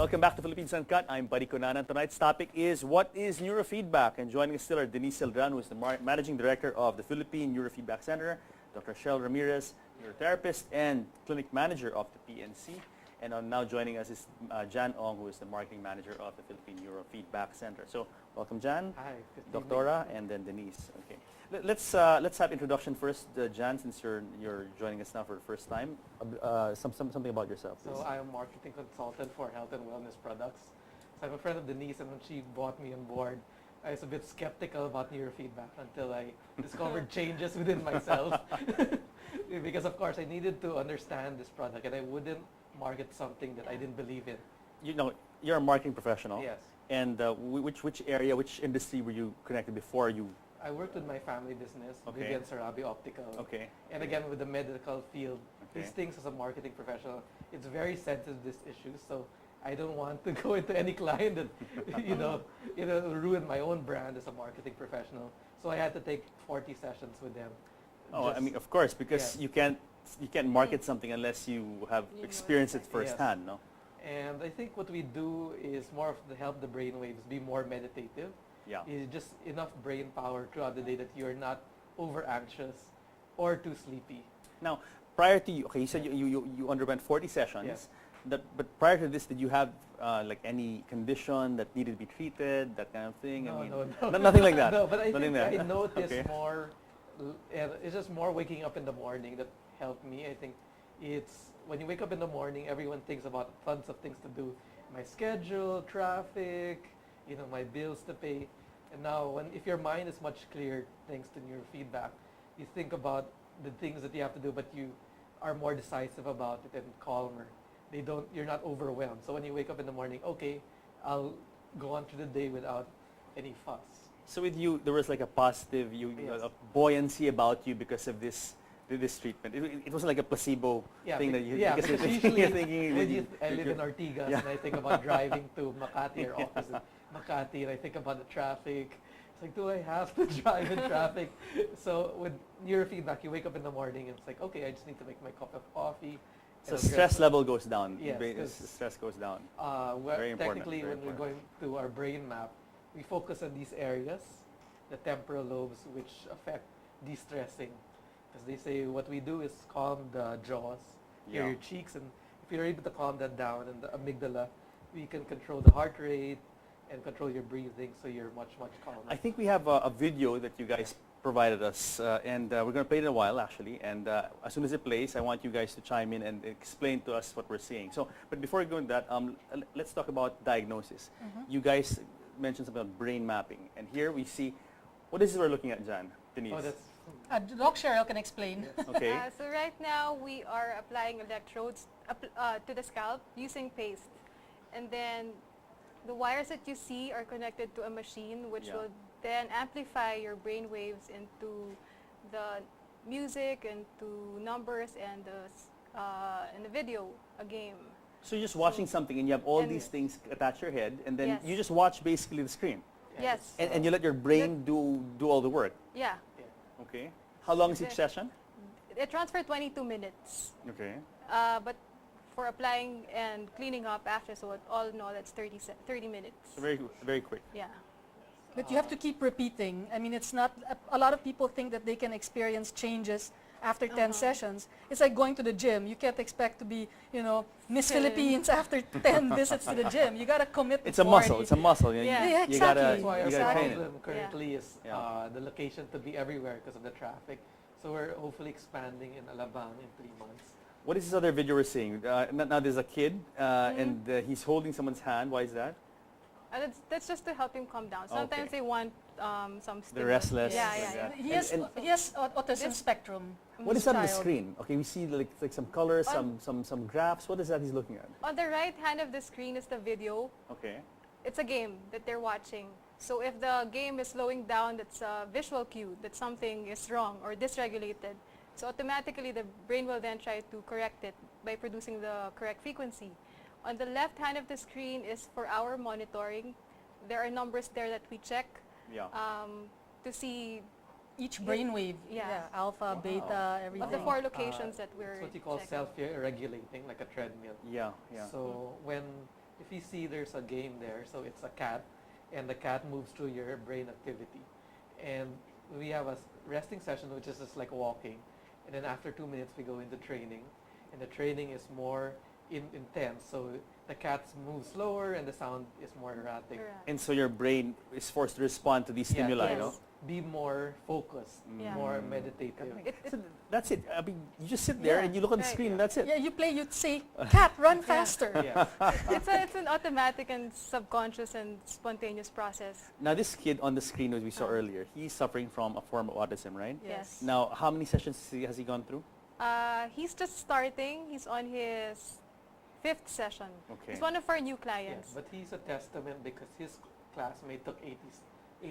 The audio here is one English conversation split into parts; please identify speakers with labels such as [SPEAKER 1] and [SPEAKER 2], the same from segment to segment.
[SPEAKER 1] Welcome back to Philippines Uncut. I'm Buddy Conanan. Tonight's topic is what is neurofeedback? And joining us still are Denise Celdran, who is the Managing Director of the Philippine Neurofeedback Center, Dr. Shell Ramirez, neurotherapist and clinic manager of the PNC. And now joining us is Jan Ong, who is the marketing manager of the Philippine Neurofeedback Center. So welcome, Jan.
[SPEAKER 2] Hi.
[SPEAKER 1] Doctora, and then Denise. Okay. Let's have introduction first, Jan, since you're joining us now for the first time. Something about yourself, please.
[SPEAKER 2] So I'm a marketing consultant for health and wellness products. So I'm a friend of Denise, and when she brought me on board, I was a bit skeptical about neurofeedback until I discovered changes within myself. Because of course I needed to understand this product, and I wouldn't market something that I didn't believe in.
[SPEAKER 1] You know, you're a marketing professional.
[SPEAKER 2] Yes.
[SPEAKER 1] And which area, which industry were you connected before you?
[SPEAKER 2] I worked with my family business,
[SPEAKER 1] Okay.
[SPEAKER 2] Vivian Sarabi Optical.
[SPEAKER 1] Okay.
[SPEAKER 2] And again, with the medical field,
[SPEAKER 1] Okay.
[SPEAKER 2] these things as a marketing professional, it's very sensitive, this issue. So I don't want to go into any client that, ruin my own brand as a marketing professional. So I had to take 40 sessions with them.
[SPEAKER 1] Oh, I mean, of course, because you can't market something unless you have experienced it firsthand, no?
[SPEAKER 2] And I think what we do is more of to help the brain waves be more meditative.
[SPEAKER 1] Yeah.
[SPEAKER 2] Is just enough brain power throughout the day that you're not over anxious or too sleepy.
[SPEAKER 1] Now, prior to you said you underwent 40 sessions.
[SPEAKER 2] Yes.
[SPEAKER 1] But prior to this, did you have like any condition that needed to be treated, that kind of thing?
[SPEAKER 2] No.
[SPEAKER 1] Nothing like that.
[SPEAKER 2] No, but I
[SPEAKER 1] Nothing
[SPEAKER 2] think
[SPEAKER 1] like
[SPEAKER 2] I noticed
[SPEAKER 1] Okay.
[SPEAKER 2] more. It's just more waking up in the morning that helped me. I think it's when you wake up in the morning, everyone thinks about tons of things to do. My schedule, traffic, my bills to pay. And now, if your mind is much clearer thanks to neurofeedback, you think about the things that you have to do, but you are more decisive about it and calmer. You're not overwhelmed. So when you wake up in the morning, okay, I'll go on through the day without any fuss.
[SPEAKER 1] So with you, there was like a positive,
[SPEAKER 2] Yes.
[SPEAKER 1] a buoyancy about you because of this treatment. It wasn't like a placebo thing that you.
[SPEAKER 2] Because usually I live in
[SPEAKER 1] you're-
[SPEAKER 2] Ortigas, and I think about driving to Makati or office in Makati, and I think about the traffic. It's like, do I have to drive in traffic? So with neurofeedback, you wake up in the morning and it's like, okay, I just need to make my cup of coffee.
[SPEAKER 1] So stress level goes down.
[SPEAKER 2] Yes,
[SPEAKER 1] Stress goes down.
[SPEAKER 2] Very
[SPEAKER 1] important,
[SPEAKER 2] technically,
[SPEAKER 1] very
[SPEAKER 2] when we're going to our brain map, we focus on these areas, the temporal lobes, which affect de-stressing. Because they say what we do is calm the jaws, your cheeks, and if you're able to calm that down and the amygdala, we can control the heart rate and control your breathing, so you're much, much calmer.
[SPEAKER 1] I think we have a video that you guys provided us, and we're going to play it in a while, actually. And as soon as it plays, I want you guys to chime in and explain to us what we're seeing. So, but before we go into that, let's talk about diagnosis. You guys mentioned something about brain mapping, and here we see, what is it we're looking at, Jan? Denise?
[SPEAKER 2] Oh, that's
[SPEAKER 3] Doc Cheryl can explain.
[SPEAKER 1] Okay.
[SPEAKER 4] So right now we are applying electrodes to the scalp using paste, and then the wires that you see are connected to a machine which will then amplify your brain waves into the music and to numbers and in the video, a game.
[SPEAKER 1] So you're just watching something and you have all these things attached to your head, and then you just watch basically the screen.
[SPEAKER 4] Yes.
[SPEAKER 1] And you let your brain do all the work.
[SPEAKER 4] Yeah.
[SPEAKER 1] Okay. How long is each session?
[SPEAKER 4] It runs for 22 minutes.
[SPEAKER 1] Okay.
[SPEAKER 4] But for applying and cleaning up after, so all in all, that's 30 minutes.
[SPEAKER 1] So very, very quick.
[SPEAKER 4] Yeah.
[SPEAKER 3] But you have to keep repeating. I mean, it's not, a lot of people think that they can experience changes after 10 sessions. It's like going to the gym. You can't expect to be, Miss Philippines after 10 visits to the gym. You got to commit to
[SPEAKER 1] It's a muscle. It's a muscle.
[SPEAKER 4] Yeah.
[SPEAKER 1] You gotta,
[SPEAKER 3] Exactly.
[SPEAKER 2] That's why
[SPEAKER 1] you
[SPEAKER 2] our
[SPEAKER 1] gotta train it.
[SPEAKER 2] problem currently is the location to be everywhere because of the traffic. So we're hopefully expanding in Alabang in 3 months.
[SPEAKER 1] What is this other video we're seeing? Now there's a kid, and he's holding someone's hand. Why is that?
[SPEAKER 4] That's just to help him calm down. Sometimes they want some
[SPEAKER 1] They're restless.
[SPEAKER 4] Yeah.
[SPEAKER 3] He has autism spectrum.
[SPEAKER 1] What is that on the
[SPEAKER 3] child.
[SPEAKER 1] screen? Okay, we see like some colors, some graphs. What is that he's looking at?
[SPEAKER 4] On the right hand of the screen is the video.
[SPEAKER 1] Okay.
[SPEAKER 4] It's a game that they're watching. So if the game is slowing down, that's a visual cue that something is wrong or dysregulated. So automatically the brain will then try to correct it by producing the correct frequency. On the left hand of the screen is for our monitoring. There are numbers there that we check to see
[SPEAKER 3] Each brainwave. Alpha, beta, everything.
[SPEAKER 4] of the 4 locations that we're
[SPEAKER 2] It's what you call
[SPEAKER 4] checking.
[SPEAKER 2] self-regulating, like a treadmill.
[SPEAKER 1] Yeah.
[SPEAKER 2] So when if you see there's a game there, so it's a cat, and the cat moves through your brain activity. And we have a resting session, which is just like walking. And then after 2 minutes, we go into training. And the training is more intense. So the cats move slower and the sound is more erratic.
[SPEAKER 4] Correct.
[SPEAKER 1] And so your brain is forced to respond to these stimuli,
[SPEAKER 2] yes.
[SPEAKER 1] no?
[SPEAKER 2] Be more focused,
[SPEAKER 4] Yeah.
[SPEAKER 2] more meditative.
[SPEAKER 1] So that's it. I mean, you just sit there
[SPEAKER 3] Yeah.
[SPEAKER 1] and you look on the
[SPEAKER 4] Right.
[SPEAKER 1] screen and that's it.
[SPEAKER 3] Yeah, you play, you say, cat, run faster.
[SPEAKER 2] Yeah.
[SPEAKER 4] It's an automatic and subconscious and spontaneous process.
[SPEAKER 1] Now this kid on the screen that we saw
[SPEAKER 4] Uh.
[SPEAKER 1] earlier, he's suffering from a form of autism, right?
[SPEAKER 4] Yes.
[SPEAKER 1] Now, how many sessions has he gone through?
[SPEAKER 4] He's just starting. He's on his 5th session.
[SPEAKER 1] Okay.
[SPEAKER 4] He's one of our new
[SPEAKER 2] Yes,
[SPEAKER 4] clients.
[SPEAKER 2] but he's a testament because his classmate took 80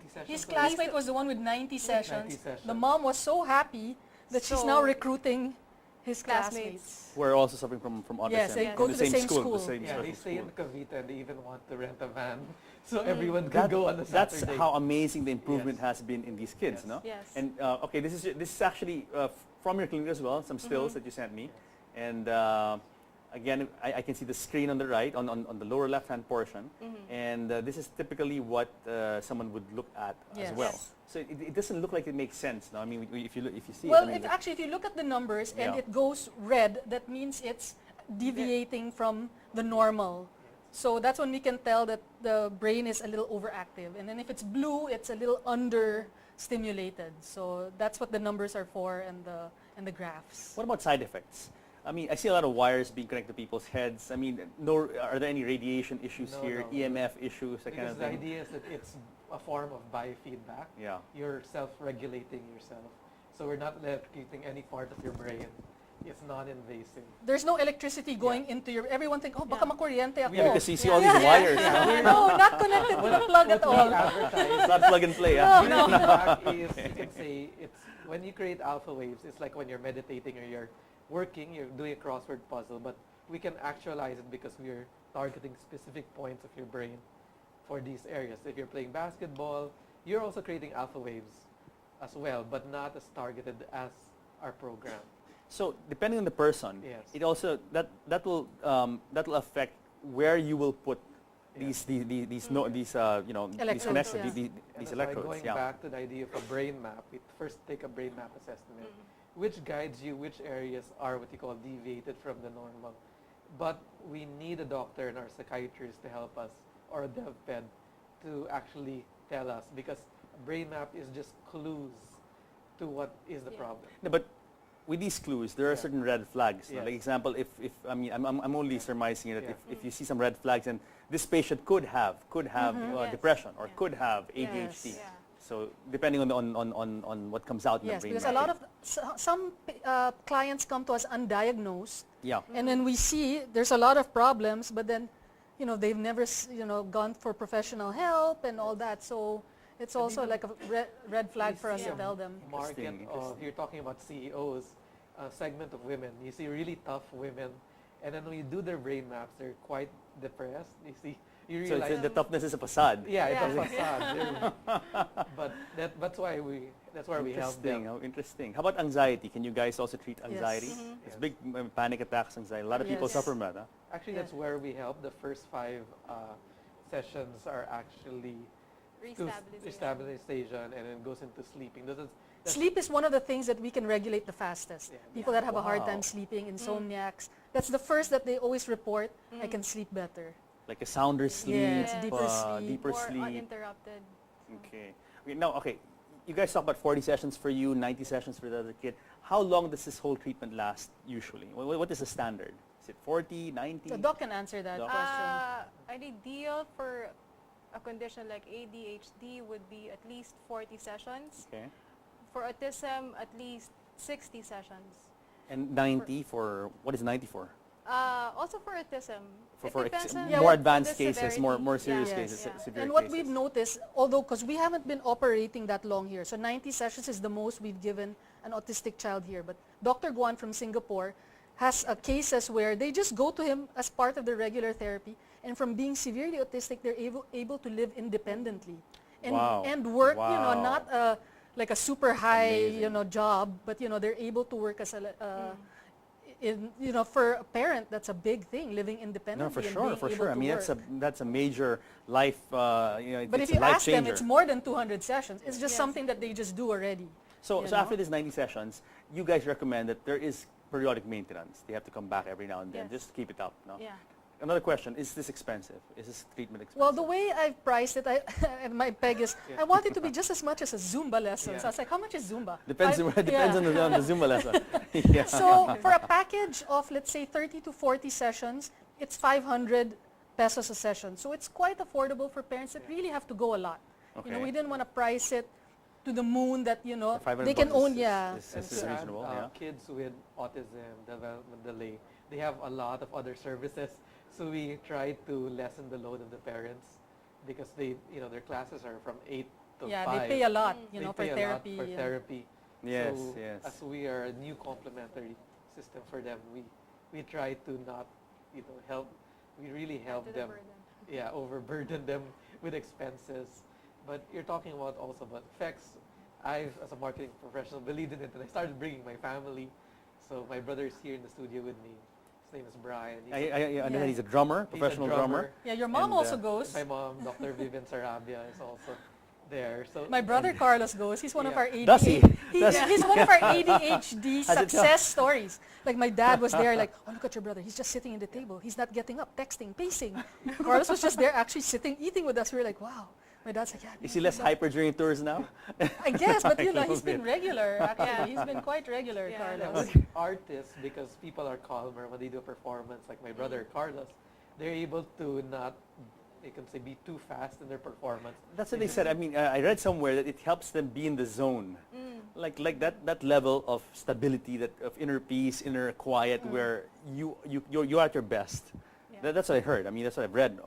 [SPEAKER 2] sessions.
[SPEAKER 3] His
[SPEAKER 2] already.
[SPEAKER 3] classmate was the one with 90 sessions.
[SPEAKER 2] 90 sessions.
[SPEAKER 3] The mom was so happy that she's
[SPEAKER 4] So-
[SPEAKER 3] now recruiting his classmates.
[SPEAKER 4] Classmates.
[SPEAKER 1] Who are also suffering from autism.
[SPEAKER 3] Yes, they
[SPEAKER 1] in
[SPEAKER 3] go to the same
[SPEAKER 1] school.
[SPEAKER 3] school.
[SPEAKER 1] The same
[SPEAKER 2] Yeah, they
[SPEAKER 1] special
[SPEAKER 2] stay in
[SPEAKER 1] school.
[SPEAKER 2] Cavite and they even want to rent a van so everyone could
[SPEAKER 1] That-
[SPEAKER 2] go on a
[SPEAKER 1] That's
[SPEAKER 2] Saturday.
[SPEAKER 1] how amazing the improvement
[SPEAKER 2] Yes.
[SPEAKER 1] has been in these kids,
[SPEAKER 2] Yes.
[SPEAKER 1] no?
[SPEAKER 4] Yes.
[SPEAKER 1] And okay, this is actually from your clinic as well. Some stills that you sent me, and again, I can see the screen on the right, on the lower left-hand portion, and this is typically what someone would look at as
[SPEAKER 3] Yes.
[SPEAKER 1] well.
[SPEAKER 4] Yes.
[SPEAKER 1] So it doesn't look like it makes sense. No, I mean, if you see
[SPEAKER 3] Well,
[SPEAKER 1] it, I mean,
[SPEAKER 3] actually, if you look at the numbers and
[SPEAKER 1] Yeah.
[SPEAKER 3] it goes red, that means it's deviating from the normal. So that's when we can tell that the brain is a little overactive. And then if it's blue, it's a little under-stimulated. So that's what the numbers are for and the graphs.
[SPEAKER 1] what about side effects? I mean, I see a lot of wires being connected to people's heads. I mean, no, are there any radiation issues
[SPEAKER 2] No,
[SPEAKER 1] here,
[SPEAKER 2] no.
[SPEAKER 1] EMF issues, that kind
[SPEAKER 2] Because
[SPEAKER 1] of
[SPEAKER 2] the
[SPEAKER 1] thing?
[SPEAKER 2] idea is that it's a form of biofeedback.
[SPEAKER 1] Yeah.
[SPEAKER 2] You're self-regulating yourself. So we're not electrocuting any part of your brain. It's non-invasive.
[SPEAKER 3] There's no electricity going into your... Everyone think, oh, baka
[SPEAKER 4] Yeah.
[SPEAKER 3] makuryente ako.
[SPEAKER 1] Yeah, because you see all
[SPEAKER 3] Yeah.
[SPEAKER 1] these wires.
[SPEAKER 2] Yeah.
[SPEAKER 1] no?
[SPEAKER 3] No, not connected to the plug at
[SPEAKER 2] What we
[SPEAKER 3] all.
[SPEAKER 2] advertise
[SPEAKER 1] It's not plug and play. ah.
[SPEAKER 2] feedback is, you can say, it's when you create alpha waves, it's like when you're meditating or you're working, you're doing a crossword puzzle, but we can actualize it because we're targeting specific points of your brain for these areas. If you're playing basketball, you're also creating alpha waves as well, but not as targeted as our program.
[SPEAKER 1] So depending on the person,
[SPEAKER 2] Yes.
[SPEAKER 1] it also that will affect where you will put these you know these
[SPEAKER 3] Electrodes,
[SPEAKER 1] connections,
[SPEAKER 3] yeah.
[SPEAKER 1] these
[SPEAKER 2] That's why
[SPEAKER 1] electrodes.
[SPEAKER 2] going
[SPEAKER 1] Yeah.
[SPEAKER 2] back to the idea of a brain map, we first take a brain map assessment, which guides you which areas are what you call deviated from the normal. But we need a doctor and our psychiatrist to help us, or a dev ped, to actually tell us, because a brain map is just clues to what is the
[SPEAKER 4] Yeah.
[SPEAKER 2] problem.
[SPEAKER 1] No, but with these clues, there are
[SPEAKER 2] Yeah.
[SPEAKER 1] certain red flags. No?
[SPEAKER 2] Yes.
[SPEAKER 1] Like example, if I mean I'm only surmising that
[SPEAKER 2] Yeah.
[SPEAKER 1] if you see some red flags and this patient could have
[SPEAKER 4] Yes.
[SPEAKER 1] depression or
[SPEAKER 4] Yeah.
[SPEAKER 1] could have
[SPEAKER 3] Yes.
[SPEAKER 1] ADHD.
[SPEAKER 4] Yeah.
[SPEAKER 1] So depending on what comes out in
[SPEAKER 3] Yes,
[SPEAKER 1] the brain
[SPEAKER 3] because a
[SPEAKER 1] map.
[SPEAKER 3] lot of some clients come to us undiagnosed,
[SPEAKER 1] yeah.
[SPEAKER 3] and then we see there's a lot of problems, but then, they've never, gone for professional help and all that. So it's
[SPEAKER 2] And
[SPEAKER 3] also
[SPEAKER 2] even
[SPEAKER 3] like a red flag
[SPEAKER 2] we
[SPEAKER 3] for us
[SPEAKER 2] see
[SPEAKER 3] to
[SPEAKER 2] a
[SPEAKER 3] tell them.
[SPEAKER 2] Market
[SPEAKER 1] Interesting,
[SPEAKER 2] of,
[SPEAKER 1] interesting.
[SPEAKER 2] you're talking about CEOs, a segment of women. You see really tough women, and then when you do their brain maps, they're quite depressed. You see, you
[SPEAKER 1] So
[SPEAKER 2] realize,
[SPEAKER 1] the toughness is a facade.
[SPEAKER 2] yeah, it's a
[SPEAKER 4] Yeah.
[SPEAKER 2] facade. But that's why we help
[SPEAKER 1] Interesting.
[SPEAKER 2] them.
[SPEAKER 1] How interesting. How about anxiety? Can you guys also treat anxiety?
[SPEAKER 3] Yes.
[SPEAKER 4] Mhm.
[SPEAKER 1] It's big panic attacks, anxiety. A lot of people
[SPEAKER 3] Yes.
[SPEAKER 1] suffer from that. Huh?
[SPEAKER 2] Actually,
[SPEAKER 3] Yeah.
[SPEAKER 2] that's where we help. The first 5 sessions are actually to
[SPEAKER 4] Restabilization.
[SPEAKER 2] stabilization, and then goes into sleeping. That's
[SPEAKER 3] Sleep is one of the things that we can regulate the fastest.
[SPEAKER 2] Yeah.
[SPEAKER 3] People that have a hard
[SPEAKER 1] Wow.
[SPEAKER 3] time sleeping, insomniacs, that's the first that they always report, I
[SPEAKER 4] Mm.
[SPEAKER 3] can sleep better.
[SPEAKER 1] Like a sounder sleep,
[SPEAKER 3] Yes, deeper sleep.
[SPEAKER 1] deeper
[SPEAKER 4] More
[SPEAKER 1] sleep.
[SPEAKER 4] uninterrupted.
[SPEAKER 1] Okay. Okay. You guys talk about 40 sessions for you, 90 sessions for the other kid. How long does this whole treatment last usually? What is the standard? Is it 40, 90?
[SPEAKER 3] The doc can answer that
[SPEAKER 1] Doc.
[SPEAKER 3] question.
[SPEAKER 4] An ideal for a condition like ADHD would be at least 40 sessions.
[SPEAKER 1] Okay.
[SPEAKER 4] For autism, at least 60 sessions.
[SPEAKER 1] And 90 for, what is 90 for?
[SPEAKER 4] Also for autism.
[SPEAKER 1] For
[SPEAKER 4] It depends on
[SPEAKER 1] more
[SPEAKER 3] what
[SPEAKER 1] advanced
[SPEAKER 4] the
[SPEAKER 1] cases,
[SPEAKER 4] severity.
[SPEAKER 1] more serious
[SPEAKER 4] Yeah.
[SPEAKER 1] cases,
[SPEAKER 4] Yeah.
[SPEAKER 1] severe
[SPEAKER 3] And what
[SPEAKER 1] cases.
[SPEAKER 3] we've noticed, although because we haven't been operating that long here, so 90 sessions is the most we've given an autistic child here. But Dr. Guan from Singapore has cases where they just go to him as part of their regular therapy, and from being severely autistic, they're able to live independently and
[SPEAKER 1] Wow.
[SPEAKER 3] and work.
[SPEAKER 1] Wow.
[SPEAKER 3] Not like a super high
[SPEAKER 1] Amazing.
[SPEAKER 3] job, but they're able to work as a for a parent, that's a big thing, living
[SPEAKER 1] No,
[SPEAKER 3] independently
[SPEAKER 1] for
[SPEAKER 3] and
[SPEAKER 1] sure,
[SPEAKER 3] being
[SPEAKER 1] for
[SPEAKER 3] able
[SPEAKER 1] sure. I
[SPEAKER 3] to
[SPEAKER 1] mean,
[SPEAKER 3] work.
[SPEAKER 1] that's a major life.
[SPEAKER 3] But
[SPEAKER 1] It's
[SPEAKER 3] if you
[SPEAKER 1] a life
[SPEAKER 3] ask them,
[SPEAKER 1] changer.
[SPEAKER 3] it's more than 200 sessions. It's just
[SPEAKER 4] Yes.
[SPEAKER 3] something that they just do already.
[SPEAKER 1] So
[SPEAKER 3] you
[SPEAKER 1] so
[SPEAKER 3] know?
[SPEAKER 1] after these 90 sessions, you guys recommend that there is periodic maintenance. They have to come back every now and then,
[SPEAKER 4] Yes.
[SPEAKER 1] just to keep it up. No.
[SPEAKER 4] Yeah.
[SPEAKER 1] Another question: is this expensive? Is this treatment expensive?
[SPEAKER 3] Well, the way I've priced it, and my peg is,
[SPEAKER 2] Yeah.
[SPEAKER 3] I want it to be just as much as a Zumba lesson.
[SPEAKER 2] Yeah.
[SPEAKER 3] So I was like, how much is Zumba?
[SPEAKER 1] Depends. Depends
[SPEAKER 3] yeah.
[SPEAKER 1] on the Zumba lesson. Yeah.
[SPEAKER 3] So for a package of, let's say, 30 to 40 sessions, it's 500 pesos a session. So it's quite affordable for parents that really have to go a lot.
[SPEAKER 1] Okay.
[SPEAKER 3] We didn't want to price it to the moon that,
[SPEAKER 1] For 500
[SPEAKER 3] they can
[SPEAKER 1] bucks
[SPEAKER 3] own,
[SPEAKER 1] is-
[SPEAKER 3] yeah.
[SPEAKER 1] is-
[SPEAKER 2] And
[SPEAKER 1] is
[SPEAKER 2] to add,
[SPEAKER 1] reasonable. Yeah.
[SPEAKER 2] kids with autism, development delay, they have a lot of other services. So we try to lessen the load of the parents because their classes are from 8 to 5.
[SPEAKER 3] Yeah, they pay a lot,
[SPEAKER 2] They
[SPEAKER 3] for
[SPEAKER 2] pay a lot
[SPEAKER 3] therapy.
[SPEAKER 2] for
[SPEAKER 3] and-
[SPEAKER 2] therapy.
[SPEAKER 1] Yes.
[SPEAKER 2] So
[SPEAKER 1] Yes.
[SPEAKER 2] as we are a new complementary system for them, we try to not, help. We really
[SPEAKER 4] Add
[SPEAKER 2] help
[SPEAKER 4] to the
[SPEAKER 2] them.
[SPEAKER 4] burden.
[SPEAKER 2] Yeah, overburden them with expenses. But you're talking about also about effects. I, as a marketing professional, believed in it, and I started bringing my family. So my brother is here in the studio with me. His name is Brian.
[SPEAKER 1] I
[SPEAKER 3] Yeah.
[SPEAKER 1] understand he's a drummer,
[SPEAKER 2] He's a
[SPEAKER 1] professional drummer.
[SPEAKER 3] Yeah, your mom
[SPEAKER 1] And,
[SPEAKER 3] also
[SPEAKER 1] uh,
[SPEAKER 3] goes.
[SPEAKER 2] My mom, Dr. Vivian Sarabia, is also there. So
[SPEAKER 3] My brother Carlos goes. He's one of
[SPEAKER 2] Yeah.
[SPEAKER 3] our ADHD.
[SPEAKER 1] Does he?
[SPEAKER 3] He's one of our ADHD
[SPEAKER 1] Has it-
[SPEAKER 3] success stories. Like my dad was there, like, oh, look at your brother. He's just sitting in the table. He's not getting up, texting, pacing. Carlos was just there, actually sitting, eating with us. We were like, wow. My dad's like, yeah.
[SPEAKER 1] Is he less hyper during tours now?
[SPEAKER 3] I guess, but
[SPEAKER 1] A
[SPEAKER 3] he's
[SPEAKER 1] little
[SPEAKER 3] been
[SPEAKER 1] bit.
[SPEAKER 3] regular. Actually, he's been quite regular,
[SPEAKER 4] Yeah.
[SPEAKER 2] Yeah,
[SPEAKER 3] Carlos.
[SPEAKER 2] with artists, because people are calmer when they do a performance, like my brother Carlos, they're able to not, you can say, be too fast in their performance.
[SPEAKER 1] That's what they said. I mean, I read somewhere that it helps them be in the zone, like that level of stability, that of inner peace, inner quiet, where you're at your best.
[SPEAKER 4] Yeah.
[SPEAKER 1] That's what I heard. I mean, that's what I've read.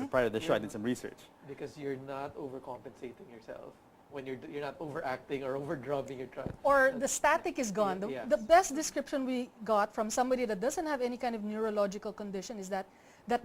[SPEAKER 1] Prior to the show, I did some research.
[SPEAKER 2] Because you're not overcompensating yourself. When you're not overacting or overdrumming, you're trying.
[SPEAKER 3] Or the static is gone.
[SPEAKER 2] Yes.
[SPEAKER 3] The best description we got from somebody that doesn't have any kind of neurological condition is that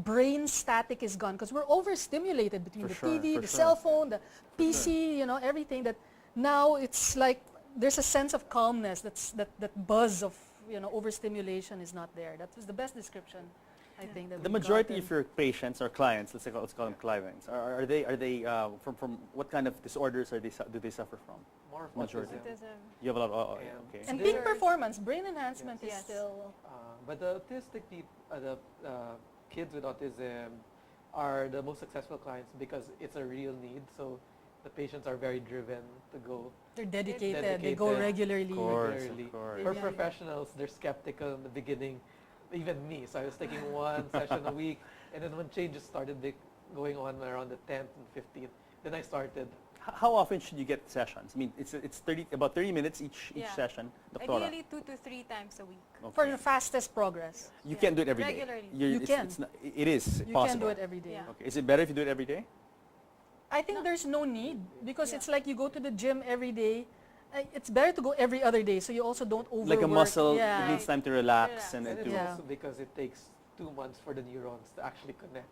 [SPEAKER 3] brain static is gone because we're overstimulated between
[SPEAKER 1] For
[SPEAKER 3] the
[SPEAKER 1] sure,
[SPEAKER 3] TV,
[SPEAKER 1] for
[SPEAKER 3] the
[SPEAKER 1] sure.
[SPEAKER 3] cell phone, the PC, everything that now it's like there's a sense of calmness. That buzz of overstimulation is not there. That was the best description, I think. That
[SPEAKER 1] The
[SPEAKER 3] we
[SPEAKER 1] majority
[SPEAKER 3] got.
[SPEAKER 1] of your patients or clients, let's call them clients, are they from what kind of disorders do they suffer from?
[SPEAKER 2] More of
[SPEAKER 1] Majority.
[SPEAKER 2] autism.
[SPEAKER 4] Autism.
[SPEAKER 1] You have a lot.
[SPEAKER 2] Yeah.
[SPEAKER 1] Okay.
[SPEAKER 3] And
[SPEAKER 2] There
[SPEAKER 3] peak
[SPEAKER 2] are-
[SPEAKER 3] performance, brain enhancement is
[SPEAKER 4] Yes.
[SPEAKER 3] still.
[SPEAKER 2] But the autistic people, the kids with autism are the most successful clients because it's a real need. So the patients are very driven to go.
[SPEAKER 3] They're dedicated. They go
[SPEAKER 2] Dedicated.
[SPEAKER 3] regularly.
[SPEAKER 1] Of course,
[SPEAKER 2] regularly.
[SPEAKER 1] of course.
[SPEAKER 2] For
[SPEAKER 3] Yeah.
[SPEAKER 2] professionals, they're skeptical in the beginning, even me. So I was taking one session a week, and then when changes started going on around the 10th and 15th, then I started.
[SPEAKER 1] How often should you get sessions? I mean, it's about 30 minutes each
[SPEAKER 4] Yeah.
[SPEAKER 1] session. Doctora.
[SPEAKER 4] Ideally 2 to 3 times a week.
[SPEAKER 1] Okay.
[SPEAKER 3] For the fastest progress.
[SPEAKER 1] You
[SPEAKER 4] Yeah.
[SPEAKER 1] can't do it every day.
[SPEAKER 4] Regularly.
[SPEAKER 3] You can.
[SPEAKER 1] It is
[SPEAKER 3] You
[SPEAKER 1] possible.
[SPEAKER 3] can do it every day.
[SPEAKER 4] Yeah.
[SPEAKER 1] Okay. Is it better if you do it every day?
[SPEAKER 3] I think there's no need because
[SPEAKER 4] Yeah.
[SPEAKER 3] it's like you go to the gym every day. It's better to go every other day so you also don't overwork.
[SPEAKER 1] Like a muscle,
[SPEAKER 3] Yeah.
[SPEAKER 1] it needs time to relax,
[SPEAKER 4] Relax.
[SPEAKER 1] and
[SPEAKER 2] And
[SPEAKER 1] to
[SPEAKER 2] it's
[SPEAKER 3] Yeah.
[SPEAKER 2] also because it takes 2 months for the neurons to actually connect.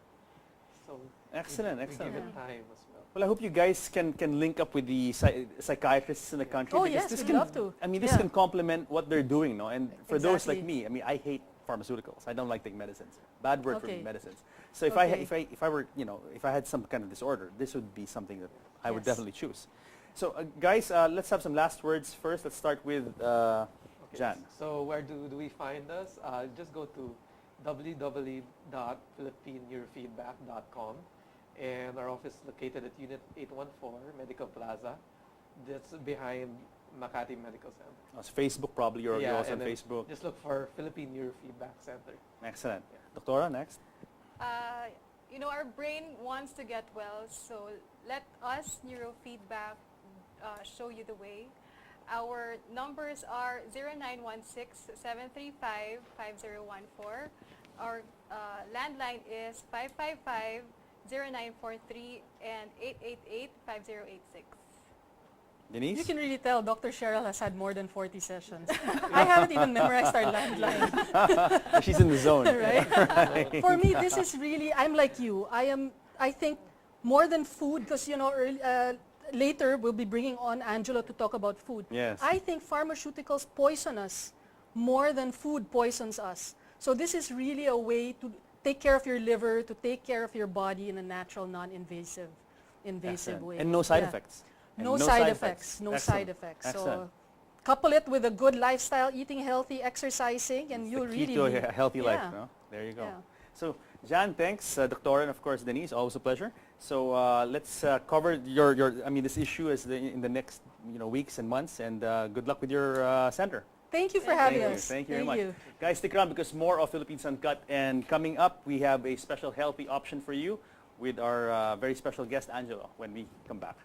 [SPEAKER 2] So
[SPEAKER 1] excellent,
[SPEAKER 2] we give
[SPEAKER 1] excellent.
[SPEAKER 2] it time as well.
[SPEAKER 1] Well, I hope you guys can link up with the psychiatrists in the country.
[SPEAKER 3] Oh
[SPEAKER 1] because
[SPEAKER 3] yes,
[SPEAKER 1] this
[SPEAKER 3] we'd
[SPEAKER 1] can,
[SPEAKER 3] love to.
[SPEAKER 1] I mean, this
[SPEAKER 3] Yeah.
[SPEAKER 1] can complement what they're doing, no? And for those like
[SPEAKER 3] Exactly.
[SPEAKER 1] me, I mean, I hate pharmaceuticals. I don't like taking medicines. Bad word for me,
[SPEAKER 3] Okay.
[SPEAKER 1] medicines. So if
[SPEAKER 3] Okay.
[SPEAKER 1] I were, if I had some kind of disorder, this would be something that I would
[SPEAKER 3] Yes.
[SPEAKER 1] definitely choose. So guys, let's have some last words first. Let's start with
[SPEAKER 2] Okay,
[SPEAKER 1] Jan.
[SPEAKER 2] So where do we find us? Just go to www.philippineneurofeedback.com, and our office is located at Unit 814 Medical Plaza. That's behind Makati Medical Center.
[SPEAKER 1] It's Facebook probably. You're also on
[SPEAKER 2] and then
[SPEAKER 1] Facebook.
[SPEAKER 2] Just look for Philippine Neurofeedback Center.
[SPEAKER 1] Excellent. Doctora, next.
[SPEAKER 4] Our brain wants to get well, so let us, Neurofeedback, show you the way. Our numbers are 0916-735-5014. Our landline is 555-0943 and 888-5086.
[SPEAKER 1] Denise?
[SPEAKER 3] You can really tell Dr. Cheryl has had more than 40 sessions. I haven't even memorized our landline.
[SPEAKER 1] She's in the zone.
[SPEAKER 3] Right? For me, this is really, I'm like you. I think more than food, because, later we'll be bringing on Angelo to talk about food.
[SPEAKER 1] Yes.
[SPEAKER 3] I think pharmaceuticals poison us more than food poisons us. So this is really a way to take care of your liver, to take care of your body in a natural, non-invasive
[SPEAKER 1] Excellent.
[SPEAKER 3] way.
[SPEAKER 1] And no side
[SPEAKER 3] Yeah.
[SPEAKER 1] effects. And
[SPEAKER 3] No side effects. No
[SPEAKER 1] Excellent.
[SPEAKER 3] side effects.
[SPEAKER 1] Excellent.
[SPEAKER 3] So couple it with a good lifestyle, eating healthy, exercising, and
[SPEAKER 1] It's
[SPEAKER 3] you'll
[SPEAKER 1] the key
[SPEAKER 3] really
[SPEAKER 1] to a healthy life.
[SPEAKER 3] yeah.
[SPEAKER 1] No? There you go.
[SPEAKER 3] Yeah.
[SPEAKER 1] So, Jan, thanks. Doctor, and of course, Denise, always a pleasure. So let's cover your this issue in the next weeks and months. And good luck with your center.
[SPEAKER 3] Thank you for having
[SPEAKER 1] Thank you.
[SPEAKER 3] us.
[SPEAKER 1] Thank you very much. Guys, stick around because more of Philippines Uncut. And coming up, we have a special healthy option for you with our very special guest, Angelo, when we come back.